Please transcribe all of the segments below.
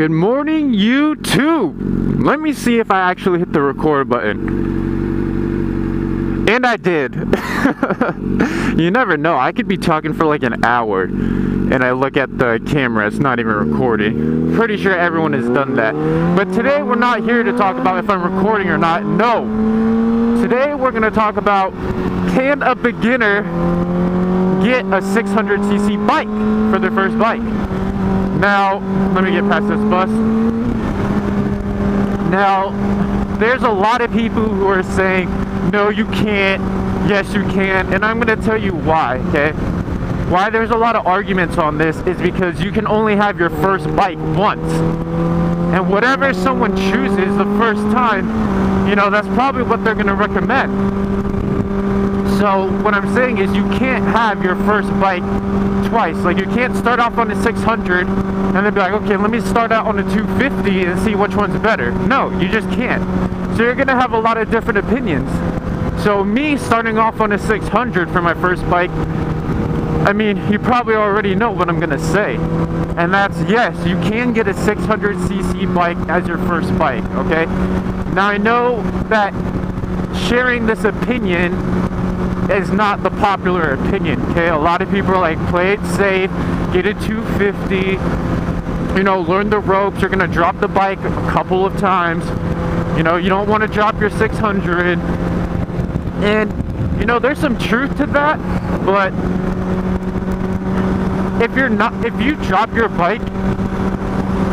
Good morning, YouTube. Let me see if I actually hit the record button. And I did. You never know. I could be talking for like an hour and I look at the camera, it's not even recording. Pretty sure everyone has done that. But today we're not here to talk about if I'm recording or not. No. Today we're going to talk about, can a beginner get a 600cc bike for their first bike? Now, let me get past this bus. Now, there's a lot of people who are saying, no, you can't, yes, you can, and I'm going to tell you why, okay? Why there's a lot of arguments on this is because you can only have your first bike once. And whatever someone chooses the first time, you know, that's probably what they're going to recommend. So what I'm saying is you can't have your first bike twice. Like, you can't start off on a 600 and then be like, okay, let me start out on a 250 and see which one's better. No, you just can't. So you're gonna have a lot of different opinions. So me starting off on a 600 for my first bike, I mean, you probably already know what I'm gonna say. And that's, yes, you can get a 600cc bike as your first bike, okay? Now I know that sharing this opinion is not the popular opinion, okay? A lot of people are like, play it safe, get a 250, you know, learn the ropes, you're gonna drop the bike a couple of times, you know, you don't want to drop your 600, and, you know, there's some truth to that, but if you drop your bike,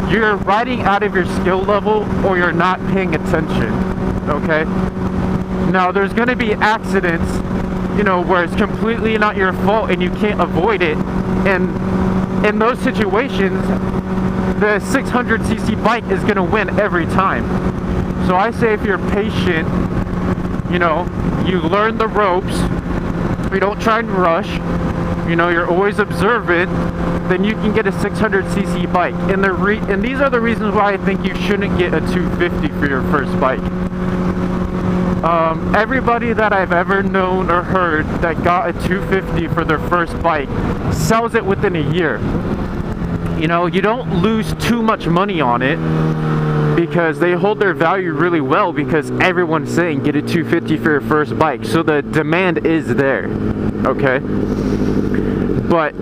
you're riding out of your skill level or you're not paying attention, okay? Now, there's gonna be accidents, you know, where it's completely not your fault and you can't avoid it, and in those situations the 600cc bike is going to win every time. So I say, if you're patient, you know, you learn the ropes, you don't try and rush, you know, you're always observant, then you can get a 600cc bike. And these are the reasons why I think you shouldn't get a 250 for your first bike. Everybody that I've ever known or heard that got a 250 for their first bike sells it within a year. You know, you don't lose too much money on it because they hold their value really well, because everyone's saying get a 250 for your first bike. So the demand is there, okay? But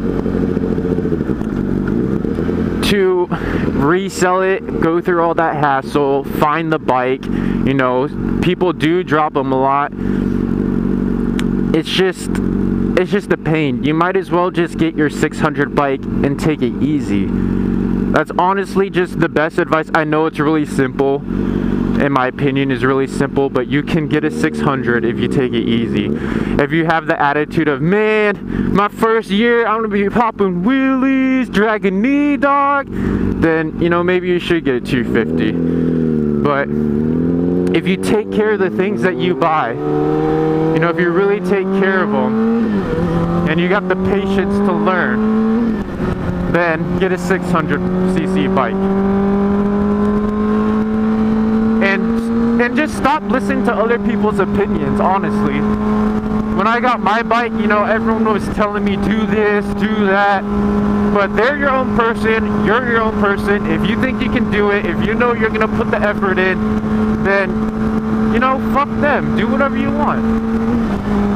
to resell it, go through all that hassle, find the bike, you know, people do drop them a lot. It's just a pain. You might as well just get your 600 bike and take it easy. That's honestly just the best advice. I know it's really simple, in my opinion is really simple, but you can get a 600 if you take it easy. If you have the attitude of, man, my first year I'm gonna be popping wheelies, dragging knee dog, then, you know, maybe you should get a 250. But if you take care of the things that you buy, you know, if you really take care of them and you got the patience to learn, then get a 600cc bike. And just stop listening to other people's opinions, honestly. When I got my bike, you know, everyone was telling me do this, do that, but they're your own person, you're your own person. If you think you can do it, if you know you're gonna put the effort in, then, you know, fuck them, do whatever you want.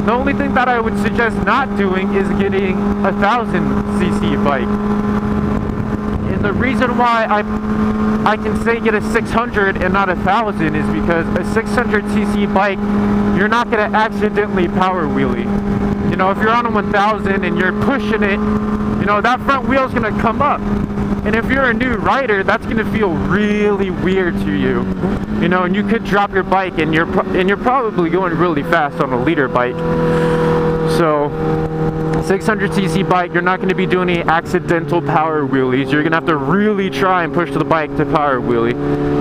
The only thing that I would suggest not doing is getting a 1000cc bike. And the reason why I can say get a 600 and not a 1000 is because a 600cc bike, you're not going to accidentally power wheelie. You know, if you're on a 1000 and you're pushing it, you know, that front wheel's going to come up. And if you're a new rider, that's going to feel really weird to you. You know, and you could drop your bike and you're probably going really fast on a liter bike. So 600cc bike, you're not going to be doing any accidental power wheelies. You're going to have to really try and push the bike to power wheelie.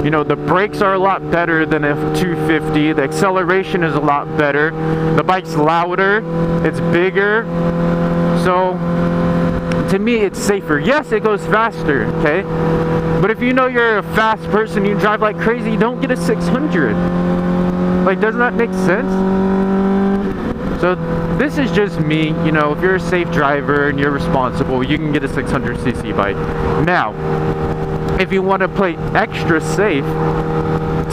You know, the brakes are a lot better than a 250. The acceleration is a lot better. The bike's louder. It's bigger. So to me, it's safer. Yes, it goes faster, okay? But if you know you're a fast person, you drive like crazy, don't get a 600. Like, doesn't that make sense? So this is just me, you know, if you're a safe driver and you're responsible, you can get a 600cc bike. Now, if you want to play extra safe,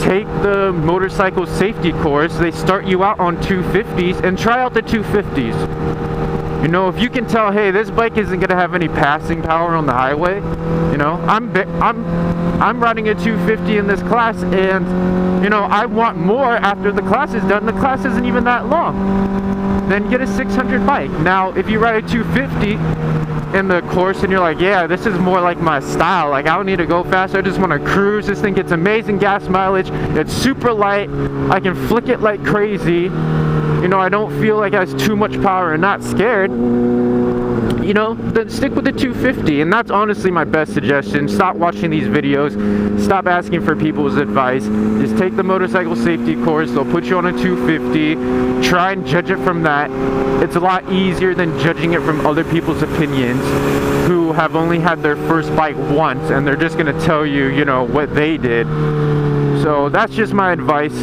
take the motorcycle safety course. They start you out on 250s and try out the 250s. You know, if you can tell, hey, this bike isn't going to have any passing power on the highway, you know, I'm riding a 250 in this class, and, you know, I want more after the class is done. The class isn't even that long. Then get a 600 bike. Now, if you ride a 250 in the course and you're like, yeah, this is more like my style, like I don't need to go fast, I just want to cruise, this thing gets amazing gas mileage, it's super light, I can flick it like crazy, you know, I don't feel like it has too much power and not scared, you know, then stick with the 250. And that's honestly my best suggestion. Stop watching these videos, stop asking for people's advice, just take the motorcycle safety course. They'll put you on a 250, try and judge it from that. It's a lot easier than judging it from other people's opinions who have only had their first bike once and they're just gonna tell you, you know, what they did. So that's just my advice.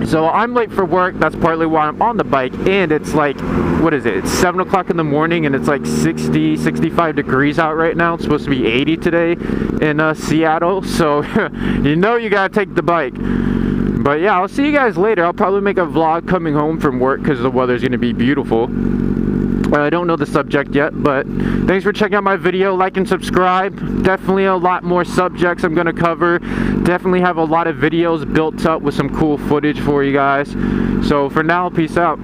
So I'm late for work, that's partly why I'm on the bike, and it's like, what is it, it's 7 o'clock in the morning and it's like 60, 65 degrees out right now. It's supposed to be 80 today in Seattle, so you know you gotta take the bike. But yeah, I'll see you guys later. I'll probably make a vlog coming home from work because the weather's gonna be beautiful. I don't know the subject yet, but thanks for checking out my video. Like and subscribe. Definitely a lot more subjects I'm going to cover. Definitely have a lot of videos built up with some cool footage for you guys. So for now, peace out.